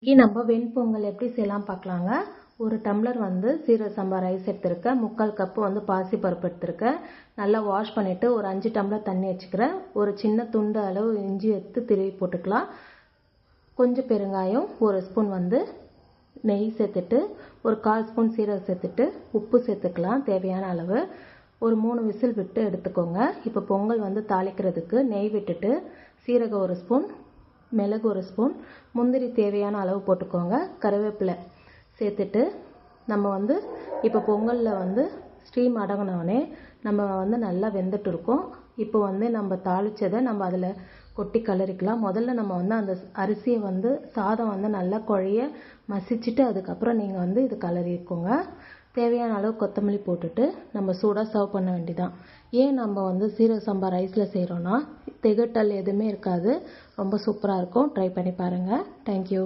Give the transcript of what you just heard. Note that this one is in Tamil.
இன்னைக்கு நம்ம வெண்பொங்கல் எப்படி செய்யலாம் பார்க்கலாங்க. ஒரு டம்ளர் சீரக சம்பா ரைஸ் எடுத்திருக்கேன். 3/4 கப் பாசி பருப்பு எடுத்திருக்கேன். நல்லா வாஷ் பண்ணிட்டு ஒரு 5 டம்ளர் தண்ணி வச்சுக்கிறேன். ஒரு சின்ன துண்டு அளவு இஞ்சி எடுத்து திருவி போட்டுக்கலாம். கொஞ்சம் பெருங்காயம், ஒரு ஸ்பூன் நெய் சேர்த்துட்டு, ஒரு 1/4 ஸ்பூன் சீரகம் சேர்த்துட்டு, உப்பு சேர்த்துக்கலாம் தேவையான அளவு. ஒரு 3 விசில் விட்டு எடுத்துக்கோங்க. இப்போ பொங்கல் தாளிக்கிறதுக்கு நெய் விட்டுட்டு, சீரகம் 1 ஸ்பூன், மிளகு 1 ஸ்பூன், முந்திரி தேவையான அளவு போட்டுக்கோங்க. கருவேப்பிலை சேர்த்துட்டு நம்ம இப்போ பொங்கலில் ஸ்டீம் அடங்கினோடனே நம்ம நல்லா வெந்துட்டு இருக்கோம். இப்போ நம்ம தாளித்ததை நம்ம அதில் கொட்டி கலரிக்கலாம். முதல்ல நம்ம அந்த அரிசியை சாதம் நல்லா குழைய மசிச்சுட்டு அதுக்கப்புறம் நீங்கள் இது கலரிக்கோங்க. தேவையான அளவு கொத்தமல்லி போட்டுட்டு நம்ம சூடாக சர்வ் பண்ண வேண்டியதான். ஏன் நம்ம சீரக சம்பா ரைஸில் செய்கிறோன்னா திகட்டல் எதுவுமே இருக்காது. ரொம்ப சூப்பராக இருக்கும். ட்ரை பண்ணி பாருங்கள். தேங்க்யூ.